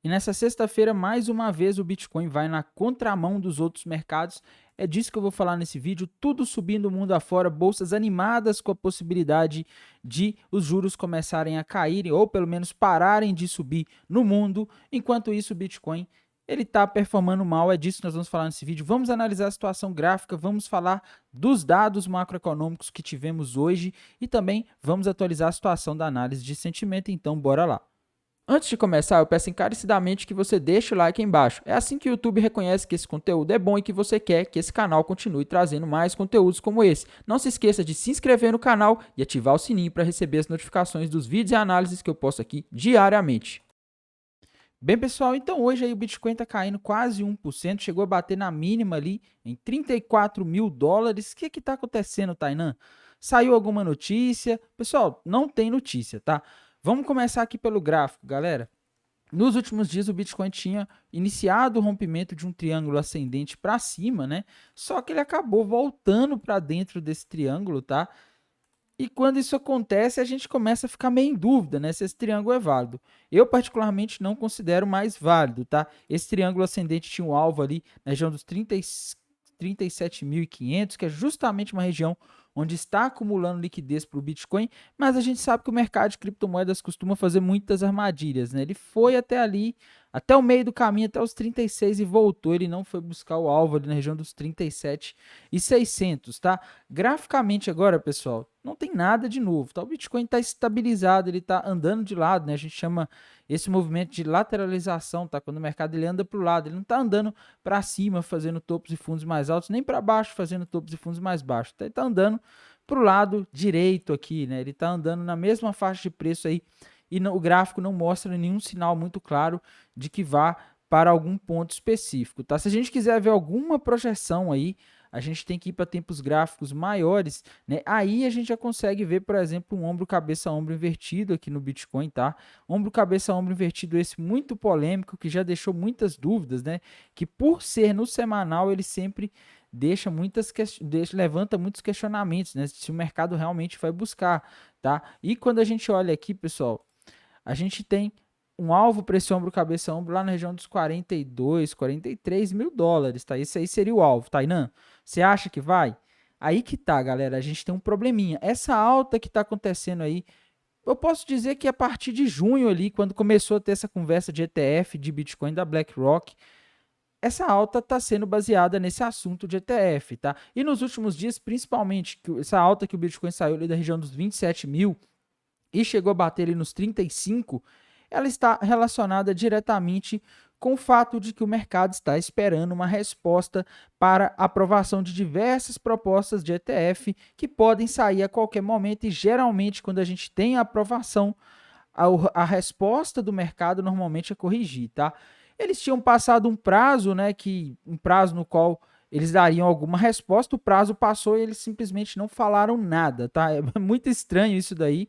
E nessa sexta-feira, mais uma vez, o Bitcoin vai na contramão dos outros mercados. É disso que eu vou falar nesse vídeo, tudo subindo o mundo afora, bolsas animadas com a possibilidade de os juros começarem a caírem ou pelo menos pararem de subir no mundo. Enquanto isso, o Bitcoin ele está performando mal, é disso que nós vamos falar nesse vídeo. Vamos analisar a situação gráfica, vamos falar dos dados macroeconômicos que tivemos hoje e também vamos atualizar a situação da análise de sentimento, então bora lá. Antes de começar, eu peço encarecidamente que você deixe o like aí embaixo. É assim que o YouTube reconhece que esse conteúdo é bom e que você quer que esse canal continue trazendo mais conteúdos como esse. Não se esqueça de se inscrever no canal e ativar o sininho para receber as notificações dos vídeos e análises que eu posto aqui diariamente. Bem, pessoal, então hoje aí o Bitcoin está caindo quase 1%, chegou a bater na mínima ali em 34 mil dólares. O que está acontecendo, Tainan? Saiu alguma notícia? Pessoal, não tem notícia, tá? Vamos começar aqui pelo gráfico, galera. Nos últimos dias o Bitcoin tinha iniciado o rompimento de um triângulo ascendente para cima, né? Só que ele acabou voltando para dentro desse triângulo, tá? E quando isso acontece, a gente começa a ficar meio em dúvida, né, se esse triângulo é válido. Eu, particularmente, não considero mais válido, tá? Esse triângulo ascendente tinha um alvo ali na região dos 37.500, que é justamente uma região onde está acumulando liquidez para o Bitcoin, mas a gente sabe que o mercado de criptomoedas costuma fazer muitas armadilhas, né? Ele foi até ali, até o meio do caminho, até os 36 e voltou, ele não foi buscar o alvo ali na região dos 37.600, tá? Graficamente agora, pessoal, não tem nada de novo, tá? O Bitcoin está estabilizado, ele está andando de lado, né? A gente chama esse movimento de lateralização, tá? Quando o mercado ele anda para o lado, ele não está andando para cima fazendo topos e fundos mais altos, nem para baixo fazendo topos e fundos mais baixos. Ele está andando para o lado direito aqui, né? Ele está andando na mesma faixa de preço aí e o gráfico não mostra nenhum sinal muito claro de que vá para algum ponto específico, tá? Se a gente quiser ver alguma projeção aí, a gente tem que ir para tempos gráficos maiores, né? Aí a gente já consegue ver, por exemplo, um ombro, cabeça, ombro invertido aqui no Bitcoin, tá? Ombro, cabeça, ombro invertido, esse muito polêmico, que já deixou muitas dúvidas, né? Que por ser no semanal, ele sempre levanta muitos questionamentos, né? Se o mercado realmente vai buscar, tá? E quando a gente olha aqui, pessoal, a gente tem um alvo para esse ombro, cabeça, ombro lá na região dos 42, 43 mil dólares, tá? Esse aí seria o alvo, Tainan. Você acha que vai? Aí que tá, galera, a gente tem um probleminha. Essa alta que tá acontecendo aí, eu posso dizer que a partir de junho ali, quando começou a ter essa conversa de ETF, de Bitcoin da BlackRock, essa alta está sendo baseada nesse assunto de ETF, tá? E nos últimos dias, principalmente, essa alta que o Bitcoin saiu ali da região dos 27 mil e chegou a bater ali nos 35, ela está relacionada diretamente com o fato de que o mercado está esperando uma resposta para a aprovação de diversas propostas de ETF que podem sair a qualquer momento e geralmente quando a gente tem a aprovação, a resposta do mercado normalmente é corrigir, tá? Eles tinham passado um prazo, né, um prazo no qual eles dariam alguma resposta, o prazo passou e eles simplesmente não falaram nada, tá? É muito estranho isso daí.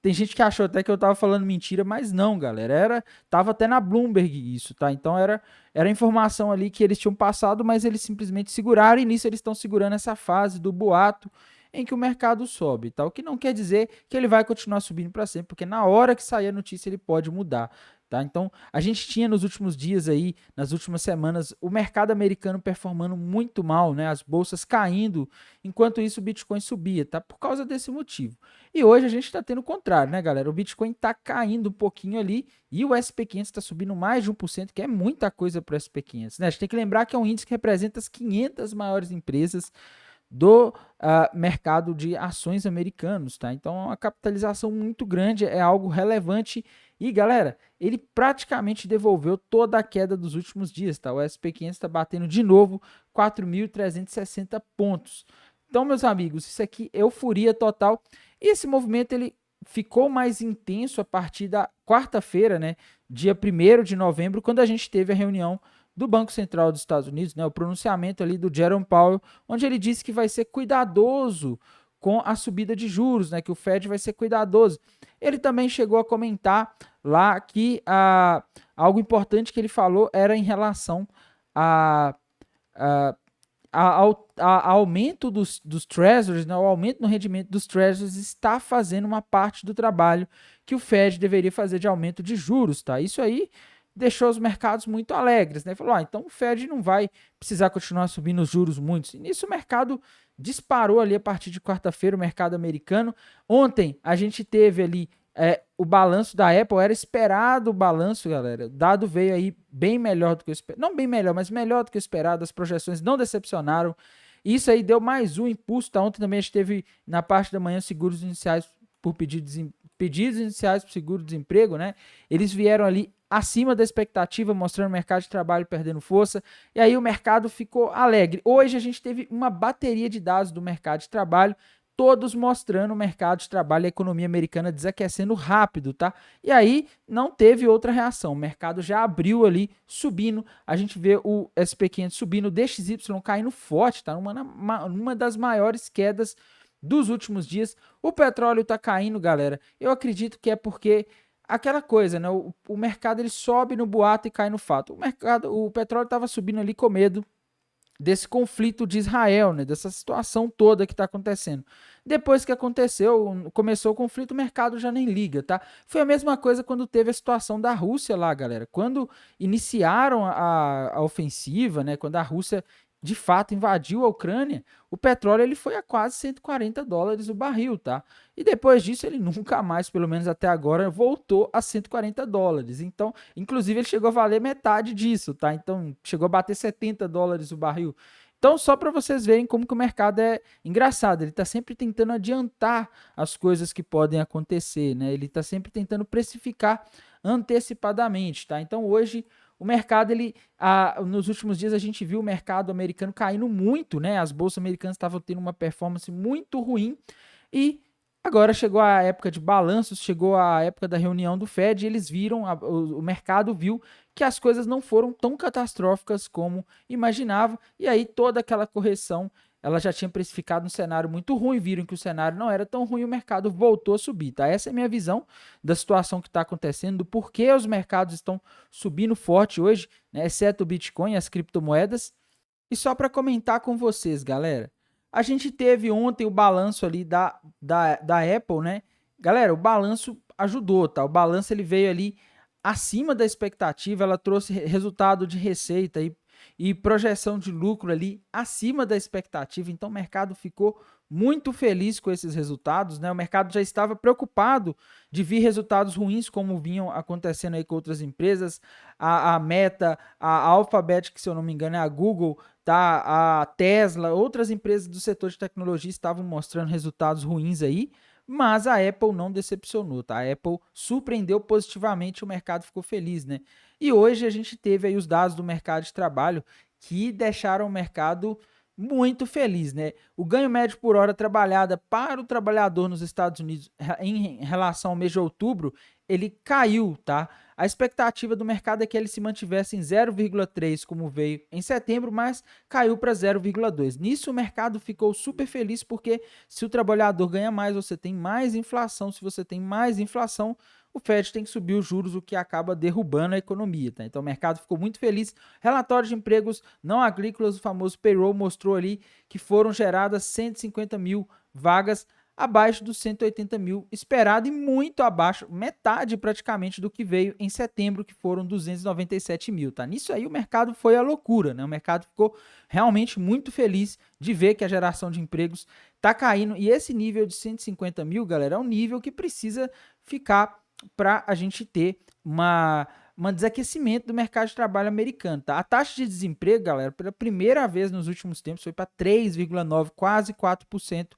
Tem gente que achou até que eu tava falando mentira, mas não, galera. Tava até na Bloomberg isso, tá? Então era informação ali que eles tinham passado, mas eles simplesmente seguraram e nisso eles estão segurando essa fase do boato em que o mercado sobe, tá? O que não quer dizer que ele vai continuar subindo para sempre, porque na hora que sair a notícia ele pode mudar. Tá? Então, a gente tinha nos últimos dias aí, nas últimas semanas, o mercado americano performando muito mal, né? As bolsas caindo, enquanto isso o Bitcoin subia, tá? Por causa desse motivo. E hoje a gente está tendo o contrário, né, galera? O Bitcoin está caindo um pouquinho ali e o SP500 está subindo mais de 1%, que é muita coisa para o SP500, né? A gente tem que lembrar que é um índice que representa as 500 maiores empresas do mercado de ações americanos, tá? Então, é uma capitalização muito grande, é algo relevante e, galera, ele praticamente devolveu toda a queda dos últimos dias, tá? O SP500 está batendo de novo 4.360 pontos. Então, meus amigos, isso aqui é euforia total. E esse movimento, ele ficou mais intenso a partir da quarta-feira, né? Dia 1º de novembro, quando a gente teve a reunião do Banco Central dos Estados Unidos, né, o pronunciamento ali do Jerome Powell, onde ele disse que vai ser cuidadoso com a subida de juros, né, que o Fed vai ser cuidadoso. Ele também chegou a comentar lá que algo importante que ele falou era em relação ao aumento dos treasuries, né, o aumento no rendimento dos treasuries está fazendo uma parte do trabalho que o Fed deveria fazer de aumento de juros, tá? Isso aí deixou os mercados muito alegres, né? Falou, então o Fed não vai precisar continuar subindo os juros muito. E nisso o mercado disparou ali a partir de quarta-feira, o mercado americano. Ontem a gente teve ali o balanço da Apple, era esperado o balanço, galera. O dado veio aí bem melhor do que eu esperava. Não bem melhor, mas melhor do que eu esperado. As projeções não decepcionaram. Isso aí deu mais um impulso. Tá? Ontem também a gente teve na parte da manhã seguros iniciais por pedidos iniciais por seguro-desemprego, né? Eles vieram ali acima da expectativa, mostrando o mercado de trabalho perdendo força, e aí o mercado ficou alegre. Hoje a gente teve uma bateria de dados do mercado de trabalho, todos mostrando o mercado de trabalho e a economia americana desaquecendo rápido, tá? E aí não teve outra reação, o mercado já abriu ali, subindo, a gente vê o SP500 subindo, o DXY caindo forte, tá? Uma das maiores quedas dos últimos dias. O petróleo tá caindo, galera. Eu acredito que é porque aquela coisa, né? O mercado ele sobe no boato e cai no fato. O petróleo estava subindo ali com medo desse conflito de Israel, né? Dessa situação toda que está acontecendo. Depois que começou o conflito, o mercado já nem liga, tá? Foi a mesma coisa quando teve a situação da Rússia lá, galera. Quando iniciaram a ofensiva, né? Quando a Rússia de fato invadiu a Ucrânia, o petróleo ele foi a quase $140 o barril, tá? E depois disso ele nunca mais, pelo menos até agora, voltou a $140. Então, inclusive ele chegou a valer metade disso, tá? Então, chegou a bater $70 o barril. Então, só para vocês verem como que o mercado é engraçado, ele está sempre tentando adiantar as coisas que podem acontecer, né? Ele está sempre tentando precificar antecipadamente, tá? Então, hoje o mercado, nos últimos dias a gente viu o mercado americano caindo muito, né? As bolsas americanas estavam tendo uma performance muito ruim e agora chegou a época de balanços, chegou a época da reunião do Fed e eles viram, o mercado viu que as coisas não foram tão catastróficas como imaginava e aí toda aquela correção ela já tinha precificado um cenário muito ruim, viram que o cenário não era tão ruim, o mercado voltou a subir, tá? Essa é a minha visão da situação que está acontecendo, do porquê os mercados estão subindo forte hoje, né? Exceto o Bitcoin e as criptomoedas. E só para comentar com vocês, galera, a gente teve ontem o balanço ali da Apple, né? Galera, o balanço ajudou, tá? O balanço ele veio ali acima da expectativa, ela trouxe resultado de receita e projeção de lucro ali acima da expectativa. Então o mercado ficou muito feliz com esses resultados, né? O mercado já estava preocupado de vir resultados ruins, como vinham acontecendo aí com outras empresas. A Meta, a Alphabet, que se eu não me engano é a Google, tá? A Tesla, outras empresas do setor de tecnologia estavam mostrando resultados ruins aí, mas a Apple não decepcionou, tá? A Apple surpreendeu positivamente, o mercado ficou feliz, né? E hoje a gente teve aí os dados do mercado de trabalho que deixaram o mercado muito feliz, né? O ganho médio por hora trabalhada para o trabalhador nos Estados Unidos em relação ao mês de outubro, ele caiu, tá? A expectativa do mercado é que ele se mantivesse em 0,3 como veio em setembro, mas caiu para 0,2. Nisso o mercado ficou super feliz porque se o trabalhador ganha mais, você tem mais inflação. Se você tem mais inflação, o Fed tem que subir os juros, o que acaba derrubando a economia, tá? Então o mercado ficou muito feliz. Relatório de empregos não agrícolas, o famoso payroll, mostrou ali que foram geradas 150 mil vagas, abaixo dos 180 mil esperado e muito abaixo, metade praticamente do que veio em setembro, que foram 297 mil, tá? Nisso aí o mercado foi a loucura, né? O mercado ficou realmente muito feliz de ver que a geração de empregos tá caindo e esse nível de 150 mil, galera, é um nível que precisa ficar para a gente ter um desaquecimento do mercado de trabalho americano, tá? A taxa de desemprego, galera, pela primeira vez nos últimos tempos foi para 3,9, quase 4%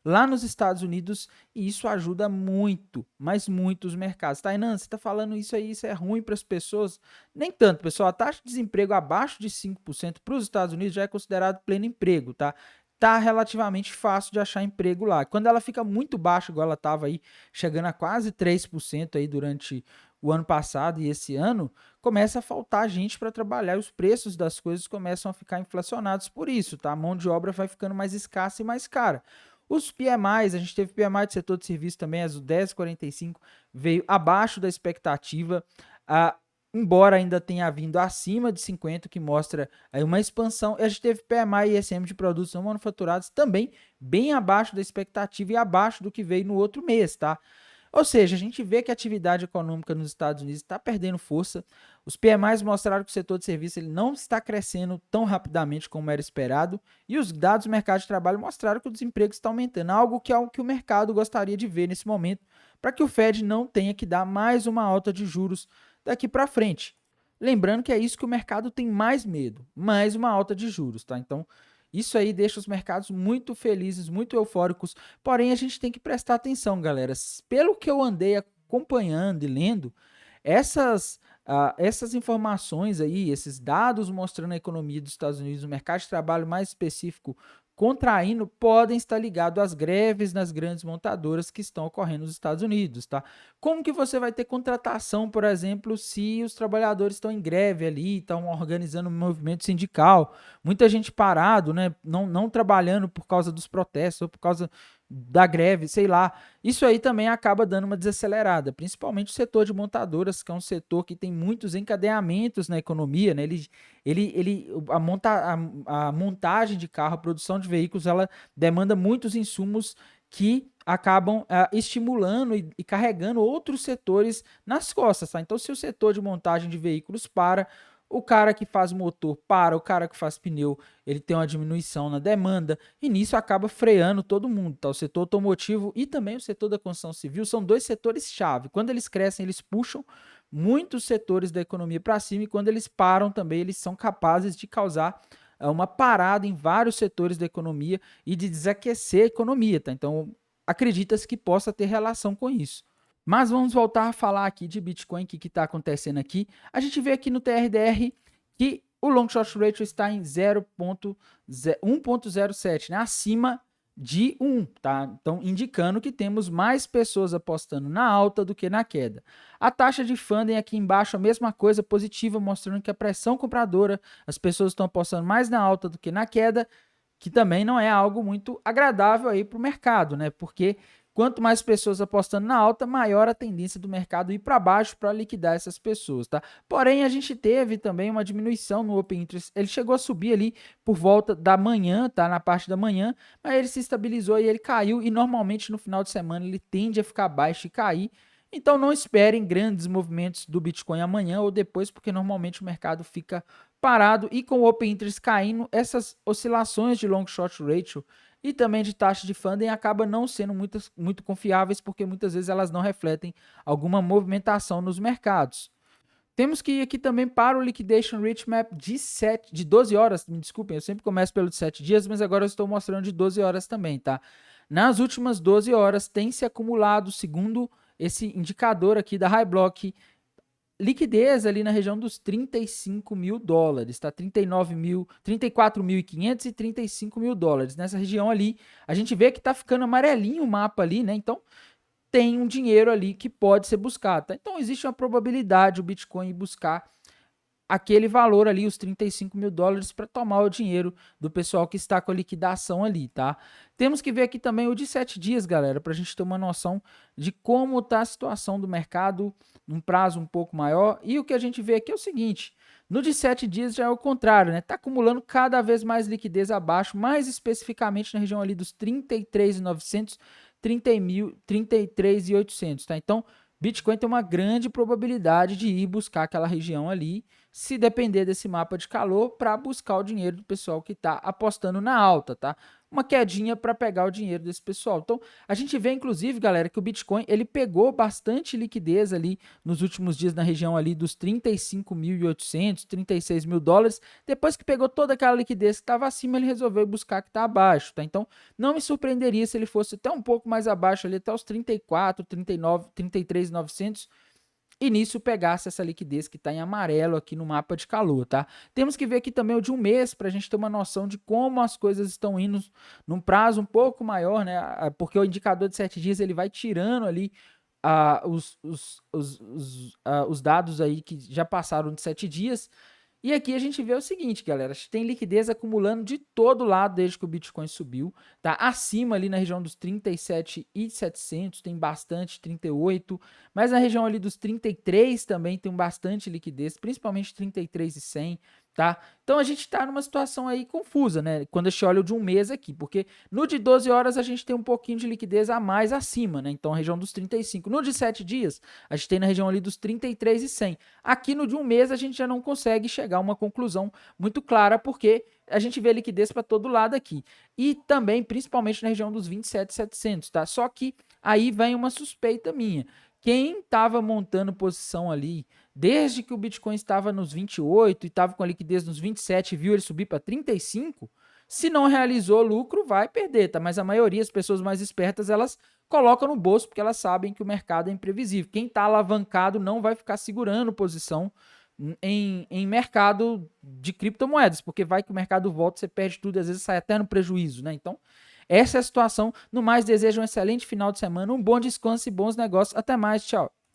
lá nos Estados Unidos, e isso ajuda muito, mas muito os mercados. Tainan, você está falando isso aí, isso é ruim para as pessoas? Nem tanto, pessoal. A taxa de desemprego abaixo de 5% para os Estados Unidos já é considerado pleno emprego, tá? Tá relativamente fácil de achar emprego lá. Quando ela fica muito baixa, igual ela estava aí, chegando a quase 3% aí durante o ano passado e esse ano, começa a faltar gente para trabalhar e os preços das coisas começam a ficar inflacionados por isso, tá? A mão de obra vai ficando mais escassa e mais cara. Os PMIs, a gente teve PMI do setor de serviço também, as 10,45 veio abaixo da expectativa, embora ainda tenha vindo acima de 50, que mostra aí uma expansão. A gente teve PMI e ISM de produtos não manufaturados também bem abaixo da expectativa e abaixo do que veio no outro mês, tá? Ou seja, a gente vê que a atividade econômica nos Estados Unidos está perdendo força. Os PMIs mostraram que o setor de serviço ele não está crescendo tão rapidamente como era esperado. E os dados do mercado de trabalho mostraram que o desemprego está aumentando, algo que é o que o mercado gostaria de ver nesse momento, para que o Fed não tenha que dar mais uma alta de juros daqui para frente. Lembrando que é isso que o mercado tem mais medo, mais uma alta de juros, tá? Então, isso aí deixa os mercados muito felizes, muito eufóricos. Porém, a gente tem que prestar atenção, galera. Pelo que eu andei acompanhando e lendo, essas informações aí, esses dados mostrando a economia dos Estados Unidos, o mercado de trabalho mais específico contraindo, podem estar ligados às greves nas grandes montadoras que estão ocorrendo nos Estados Unidos, tá? Como que você vai ter contratação, por exemplo, se os trabalhadores estão em greve ali, estão organizando um movimento sindical, muita gente parado, né, não trabalhando por causa dos protestos ou por causa da greve, sei lá. Isso aí também acaba dando uma desacelerada, principalmente o setor de montadoras, que é um setor que tem muitos encadeamentos na economia, né? A montagem de carro, a produção de veículos, ela demanda muitos insumos que acabam estimulando e carregando outros setores nas costas, tá? Então, se o setor de montagem de veículos para, o cara que faz motor para, o cara que faz pneu, ele tem uma diminuição na demanda, e nisso acaba freando todo mundo, tá? O setor automotivo e também o setor da construção civil são dois setores-chave. Quando eles crescem, eles puxam muitos setores da economia para cima, e quando eles param também, eles são capazes de causar uma parada em vários setores da economia e de desaquecer a economia, tá? Então, acredita-se que possa ter relação com isso. Mas vamos voltar a falar aqui de Bitcoin, o que está acontecendo aqui. A gente vê aqui no TRDR que o long short ratio está em 1.07, né? Acima de 1, tá? Então, indicando que temos mais pessoas apostando na alta do que na queda. A taxa de funding aqui embaixo, a mesma coisa, positiva, mostrando que a pressão compradora, as pessoas estão apostando mais na alta do que na queda, que também não é algo muito agradável aí para o mercado, né? Porque quanto mais pessoas apostando na alta, maior a tendência do mercado ir para baixo para liquidar essas pessoas, tá? Porém, a gente teve também uma diminuição no Open Interest. Ele chegou a subir ali por volta da manhã, tá? Na parte da manhã, mas ele se estabilizou e ele caiu. E normalmente no final de semana ele tende a ficar baixo e cair. Então não esperem grandes movimentos do Bitcoin amanhã ou depois, porque normalmente o mercado fica parado, e com o Open Interest caindo, essas oscilações de long short ratio e também de taxa de funding acabam não sendo muito confiáveis, porque muitas vezes elas não refletem alguma movimentação nos mercados. Temos que ir aqui também para o Liquidation Rate Map de 12 horas, me desculpem, eu sempre começo pelo de 7 dias, mas agora eu estou mostrando de 12 horas também, tá? Nas últimas 12 horas tem se acumulado, segundo esse indicador aqui da High Block, liquidez ali na região dos 35 mil dólares, tá? 34.500 e 35 mil dólares. Nessa região ali, a gente vê que tá ficando amarelinho o mapa ali, né? Então, tem um dinheiro ali que pode ser buscado, tá? Então, existe uma probabilidade o Bitcoin buscar aquele valor ali, os 35 mil dólares, para tomar o dinheiro do pessoal que está com a liquidação ali, tá? Temos que ver aqui também o de 7 dias, galera, para a gente ter uma noção de como está a situação do mercado num prazo um pouco maior. E o que a gente vê aqui é o seguinte: no de 7 dias já é o contrário, né? Está acumulando cada vez mais liquidez abaixo, mais especificamente na região ali dos 33.900, 33.800, tá? Então, Bitcoin tem uma grande probabilidade de ir buscar aquela região ali, se depender desse mapa de calor, para buscar o dinheiro do pessoal que está apostando na alta, tá? Uma quedinha para pegar o dinheiro desse pessoal. Então, a gente vê, inclusive, galera, que o Bitcoin ele pegou bastante liquidez ali nos últimos dias na região ali dos 35.800, 36 mil dólares. Depois que pegou toda aquela liquidez que estava acima, ele resolveu buscar que está abaixo, tá? Então, não me surpreenderia se ele fosse até um pouco mais abaixo ali, até os 34, 39, 33.900, e nisso pegasse essa liquidez que está em amarelo aqui no mapa de calor, tá? Temos que ver aqui também o de um mês para a gente ter uma noção de como as coisas estão indo num prazo um pouco maior, né? Porque o indicador de 7 dias ele vai tirando ali os dados aí que já passaram de 7 dias. E aqui a gente vê o seguinte, galera, tem liquidez acumulando de todo lado desde que o Bitcoin subiu, tá? Acima ali na região dos 37.700 tem bastante, 38, mas na região ali dos 33 também tem bastante liquidez, principalmente 33.100, tá? Então a gente está numa situação aí confusa, né? Quando a gente olha o de um mês aqui, porque no de 12 horas a gente tem um pouquinho de liquidez a mais acima, né? Então a região dos 35. No de 7 dias, a gente tem na região ali dos 33,100. Aqui no de um mês a gente já não consegue chegar a uma conclusão muito clara, porque a gente vê liquidez para todo lado aqui. E também, principalmente na região dos 27,700, tá? Só que aí vem uma suspeita minha. Quem estava montando posição ali desde que o Bitcoin estava nos 28 e estava com a liquidez nos 27 e viu ele subir para 35, se não realizou lucro, vai perder, tá? Mas a maioria, as pessoas mais espertas, elas colocam no bolso porque elas sabem que o mercado é imprevisível. Quem está alavancado não vai ficar segurando posição em mercado de criptomoedas, porque vai que o mercado volta, você perde tudo e às vezes sai até no prejuízo, né? Então, essa é a situação. No mais, desejo um excelente final de semana, um bom descanso e bons negócios. Até mais, tchau.